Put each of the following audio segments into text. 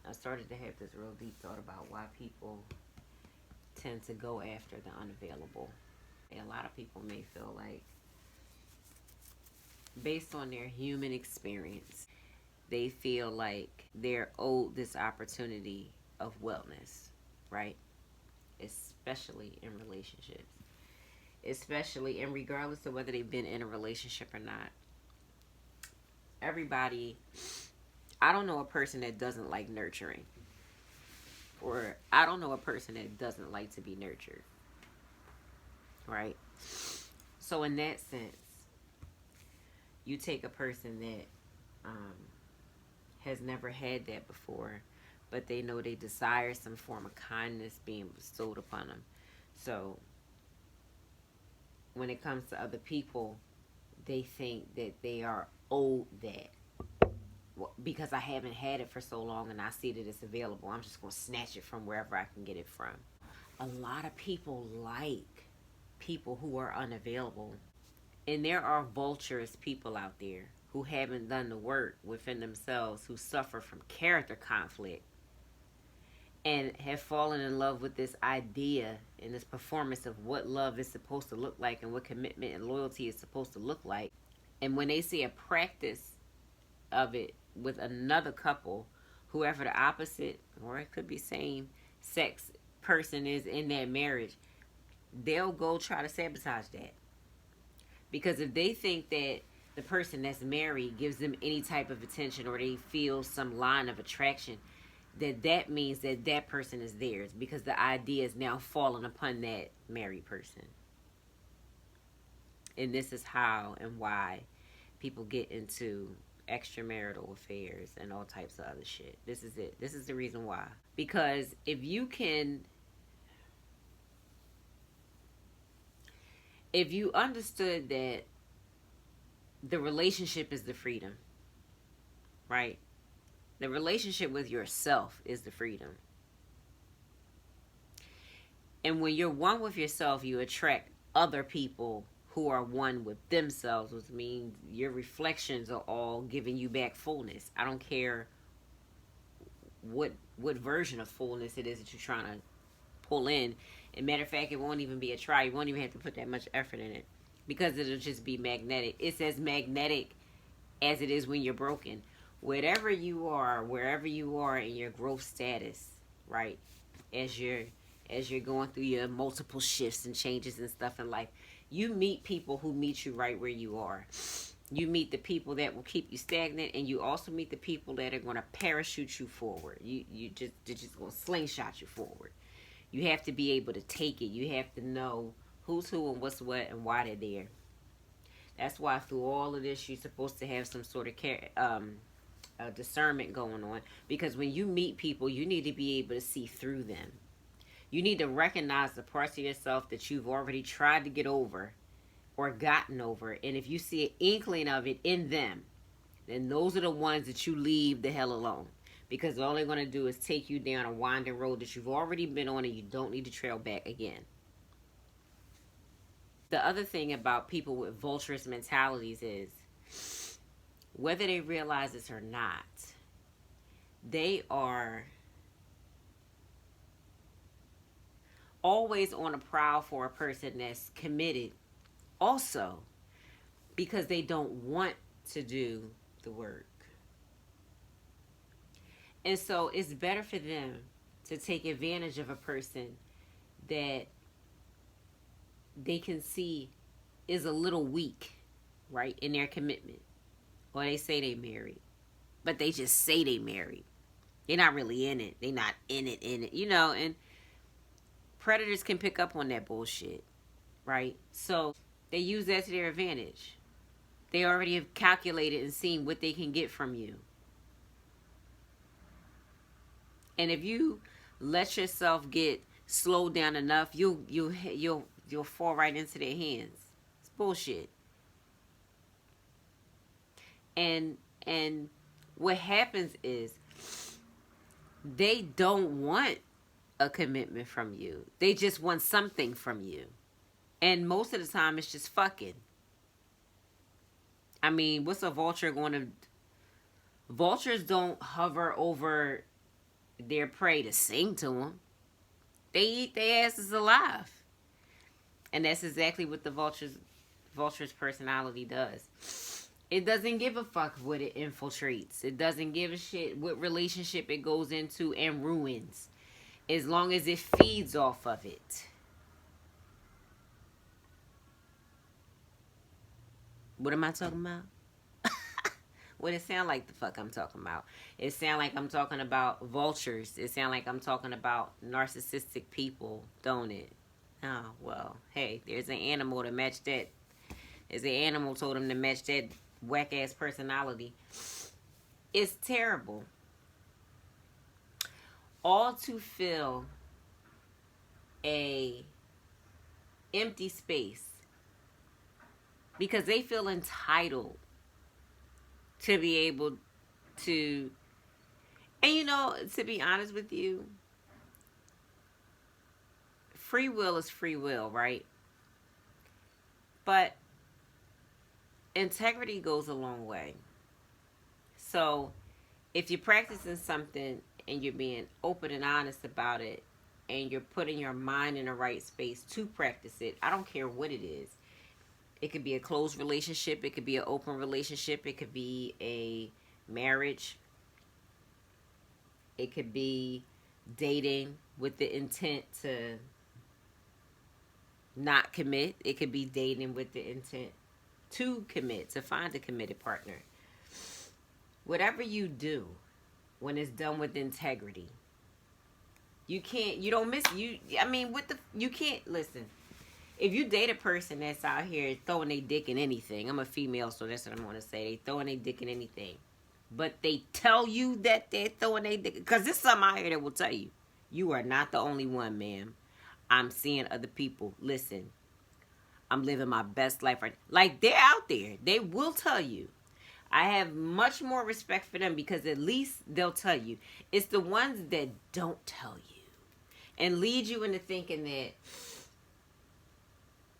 I started to have this real deep thought about why people tend to go after the unavailable. And a lot of people may feel like, based on their human experience, they feel like they're owed this opportunity of wellness, right? Especially in relationships. Especially, and regardless of whether they've been in a relationship or not, everybody, I don't know a person that doesn't like nurturing, or I don't know a person that doesn't like to be nurtured, right? So in that sense, you take a person that um, has never had that before, but they know they desire some form of kindness being bestowed upon them. So when it comes to other people, they think that they are owed that. Well, because I haven't had it for so long and I see that it's available, I'm just going to snatch it from wherever I can get it from. A lot of people like people who are unavailable. And there are vulturous people out there who haven't done the work within themselves, who suffer from character conflict and have fallen in love with this idea and this performance of what love is supposed to look like and what commitment and loyalty is supposed to look like. And when they see a practice of it with another couple, whoever the opposite or it could be same sex person is in that marriage, they'll go try to sabotage that. Because if they think that the person that's married gives them any type of attention or they feel some line of attraction, that means that that person is theirs because the idea is now falling upon that married person. And this is how and why people get into extramarital affairs and all types of other shit. This is it. This is the reason why. Because if you understood that the relationship is the freedom, right? The relationship with yourself is the freedom. And when you're one with yourself, you attract other people who are one with themselves, which means your reflections are all giving you back fullness. I don't care what version of fullness it is that you're trying to pull in. And matter of fact, it won't even be a try. You won't even have to put that much effort in it because it'll just be magnetic. It's as magnetic as it is when you're broken. Whatever you are, wherever you are in your growth status, right? As you're going through your multiple shifts and changes and stuff in life, you meet people who meet you right where you are. You meet the people that will keep you stagnant, and you also meet the people that are going to parachute you forward. They're just going to slingshot you forward. You have to be able to take it. You have to know who's who and what's what and why they're there. That's why through all of this, you're supposed to have some sort of discernment going on. Because when you meet people, you need to be able to see through them. You need to recognize the parts of yourself that you've already tried to get over or gotten over. And if you see an inkling of it in them, then those are the ones that you leave the hell alone. Because all they're going to do is take you down a winding road that you've already been on and you don't need to trail back again. The other thing about people with vulturous mentalities is, whether they realize this or not, they are always on a prowl for a person that's committed also, because they don't want to do the work. And so it's better for them to take advantage of a person that they can see is a little weak, right, in their commitment. Or they say they married, but they just say they married. They're not really in it. They're not in it, and predators can pick up on that bullshit, right? So they use that to their advantage. They already have calculated and seen what they can get from you. And if you let yourself get slowed down enough, you'll fall right into their hands. It's bullshit. And what happens is they don't want a commitment from you. They just want something from you. And most of the time it's just fucking. I mean, what's a vulture going to... Vultures don't hover over their prey to sing to them. They eat their asses alive. And that's exactly what the vulture's personality does. It doesn't give a fuck what it infiltrates. It doesn't give a shit what relationship it goes into and ruins, as long as it feeds off of it. What am I talking about? What it sound like the fuck I'm talking about? It sound like I'm talking about vultures. It sound like I'm talking about narcissistic people, don't it? Oh, well, hey, there's an animal to match that. There's an animal told him to match that whack-ass personality. It's terrible. All to fill a empty space because they feel entitled to be able to, and you know, to be honest with you, free will is free will, right? But integrity goes a long way. So if you're practicing something and you're being open and honest about it, and you're putting your mind in the right space to practice it, I don't care what it is. It could be a closed relationship. It could be an open relationship. It could be a marriage. It could be dating with the intent to not commit. It could be dating with the intent to commit, to find a committed partner. Whatever you do, when it's done with integrity, you can't listen. If you date a person that's out here throwing their dick in anything, I'm a female, so that's what I'm going to say. They throwing their dick in anything. But they tell you that they're throwing their dick. Because there's some out here that will tell you, you are not the only one, ma'am. I'm seeing other people. Listen, I'm living my best life right now. Like, they're out there. They will tell you. I have much more respect for them because at least they'll tell you. It's the ones that don't tell you and lead you into thinking that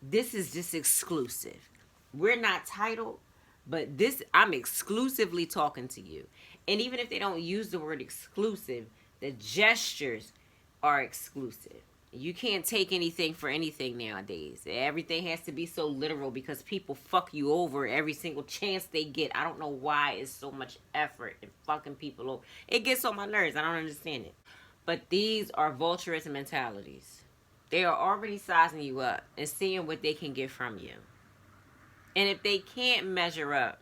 this is just exclusive. We're not titled, but I'm exclusively talking to you. And even if they don't use the word exclusive, the gestures are exclusive. You can't take anything for anything nowadays. Everything has to be so literal because people fuck you over every single chance they get. I don't know why it's so much effort in fucking people over. It gets on my nerves. I don't understand it. But these are vulturous mentalities. They are already sizing you up and seeing what they can get from you. And if they can't measure up,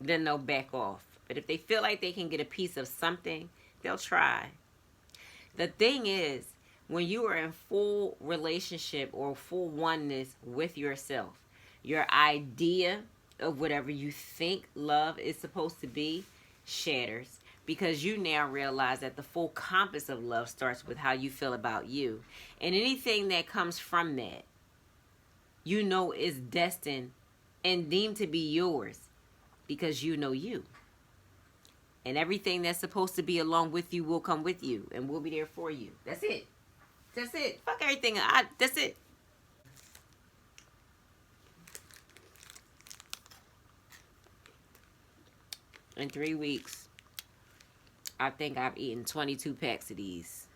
then they'll back off. But if they feel like they can get a piece of something, they'll try. The thing is, when you are in full relationship or full oneness with yourself, your idea of whatever you think love is supposed to be shatters. Because you now realize that the full compass of love starts with how you feel about you. And anything that comes from that, you know, is destined and deemed to be yours because you know you. And everything that's supposed to be along with you will come with you and will be there for you. That's it. That's it. Fuck everything. That's it. In 3 weeks, I think I've eaten 22 packs of these.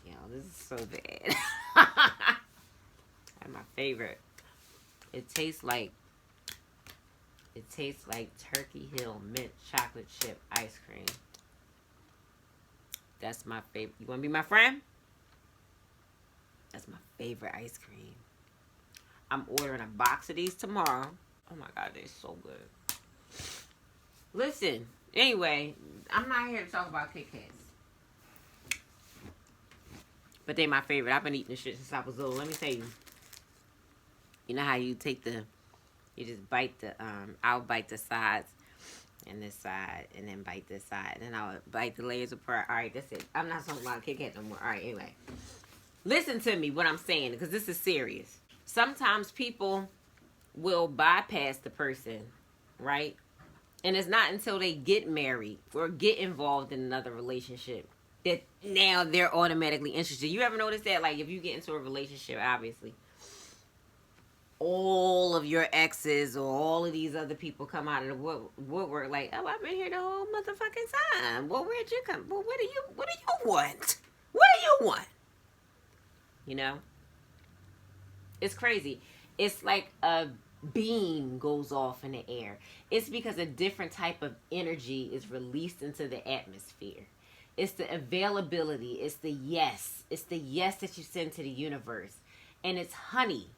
Yo, this is so bad. That's my favorite. It tastes like Turkey Hill mint chocolate chip ice cream. That's my favorite. You want to be my friend? That's my favorite ice cream. I'm ordering a box of these tomorrow. Oh my God, they're so good. Listen, anyway, I'm not here to talk about Kit Kats. But they're my favorite. I've been eating this shit since I was little. Let me tell you. You know how you you just bite I'll bite the sides and this side and then bite this side. And then I'll bite the layers apart. All right, that's it. I'm not talking about Kit Kat no more. All right, anyway. Listen to me, what I'm saying, because this is serious. Sometimes people will bypass the person, right? And it's not until they get married or get involved in another relationship that now they're automatically interested. You ever notice that? Like, if you get into a relationship, obviously, all of your exes or all of these other people come out of the woodwork like, oh, I've been here the whole motherfucking time. Well, where'd you come? Well, what do you want? What do you want? You know? It's crazy. It's like a beam goes off in the air. It's because a different type of energy is released into the atmosphere. It's the availability. It's the yes. It's the yes that you send to the universe. And it's honey.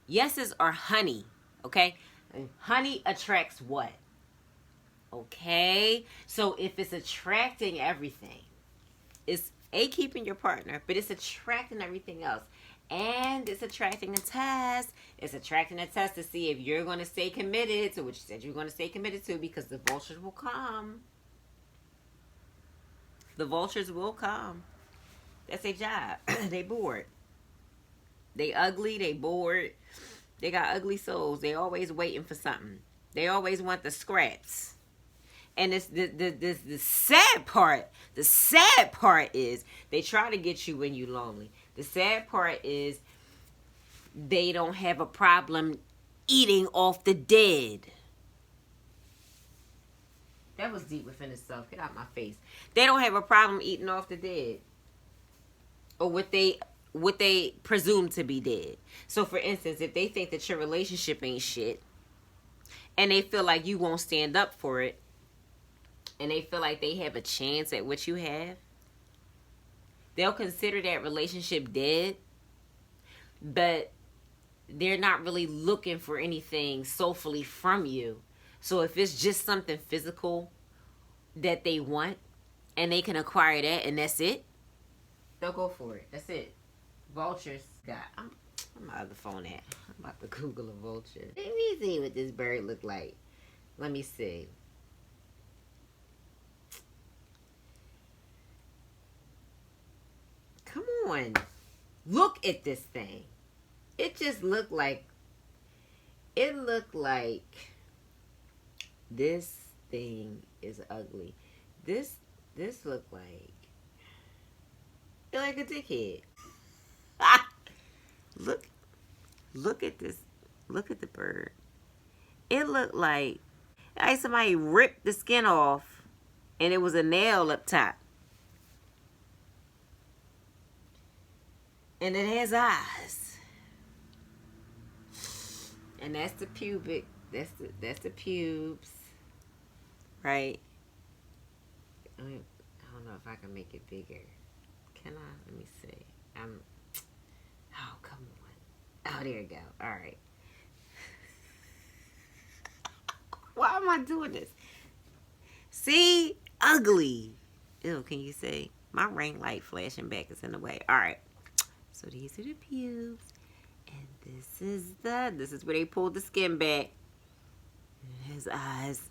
Yeses are honey. Okay? And honey attracts what? Okay? So if it's attracting everything, it's keeping your partner, but it's attracting everything else. And it's attracting a test. It's attracting a test to see if you're going to stay committed to what you said you're going to stay committed to, because the vultures will come. The vultures will come. That's their job. They bored. They ugly. They bored. They got ugly souls. They always waiting for something. They always want the scraps. And it's the sad part. The sad part is they try to get you when you're lonely. The sad part is they don't have a problem eating off the dead. That was deep within itself. Get out my face. They don't have a problem eating off the dead, or what they presume to be dead. So, for instance, if they think that your relationship ain't shit, and they feel like you won't stand up for it, and they feel like they have a chance at what you have, they'll consider that relationship dead, but they're not really looking for anything soulfully from you. So if it's just something physical that they want and they can acquire that and that's it, they'll go for it. That's it. Vultures got... I'm my other phone at. I'm about to Google a vulture. Let me see what this bird look like. Let me see. Come on. Look at this thing. It just looked like... It looked like... This thing is ugly. This looked like... You're like a dickhead. Look at this. Look at the bird. It looked like somebody ripped the skin off and it was a nail up top. And it has eyes. And that's the pubic. That's the pubes. Right? I don't know if I can make it bigger. Can I? Let me see. Oh, come on. Oh, there you go. All right. Why am I doing this? See? Ugly. Ew, can you see? My ring light flashing back is in the way. All right. So these are the pubes. And this is where they pulled the skin back. His eyes.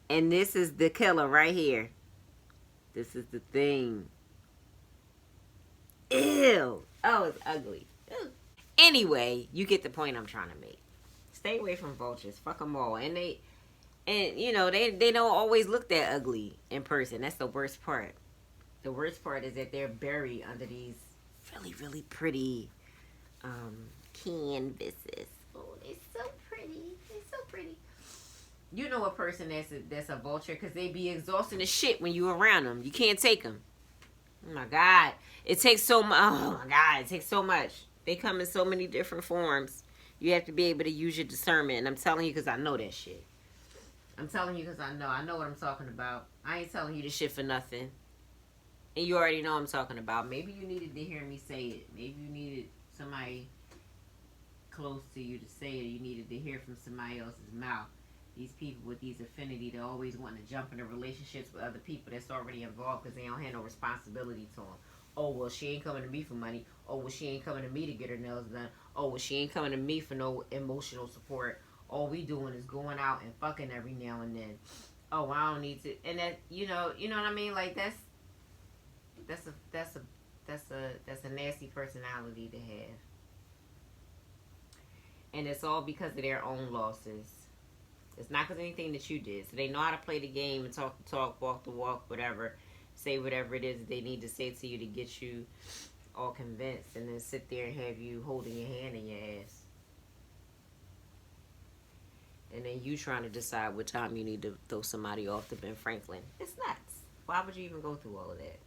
And this is the killer right here. This is the thing. Ew. Oh, it's ugly. Ew. Anyway, you get the point I'm trying to make. Stay away from vultures. Fuck them all. And you know, they don't always look that ugly in person. That's the worst part. The worst part is that they're buried under these really, really pretty canvases. Oh, they're so pretty. They're so pretty. You know a person that's a vulture because they be exhausting as shit when you around them. You can't take them. Oh my God. It takes so much. Oh my God. It takes so much. They come in so many different forms. You have to be able to use your discernment. And I'm telling you because I know that shit. I'm telling you because I know what I'm talking about. I ain't telling you this shit for nothing. And you already know what I'm talking about. Maybe you needed to hear me say it. Maybe you needed somebody close to you to say it. You needed to hear from somebody else's mouth. These people with these affinity, they always want to jump into relationships with other people that's already involved because they don't have no responsibility to them. Oh, well, she ain't coming to me for money. Oh, well, she ain't coming to me to get her nails done. Oh, well, she ain't coming to me for no emotional support. All we doing is going out and fucking every now and then. Oh, I don't need to. And that, you know what I mean? Like that's a nasty personality to have. And it's all because of their own losses. It's not because of anything that you did. So they know how to play the game and talk the talk, walk the walk, whatever. Say whatever it is that they need to say to you to get you all convinced. And then sit there and have you holding your hand in your ass. And then you trying to decide what time you need to throw somebody off to Ben Franklin. It's nuts. Why would you even go through all of that?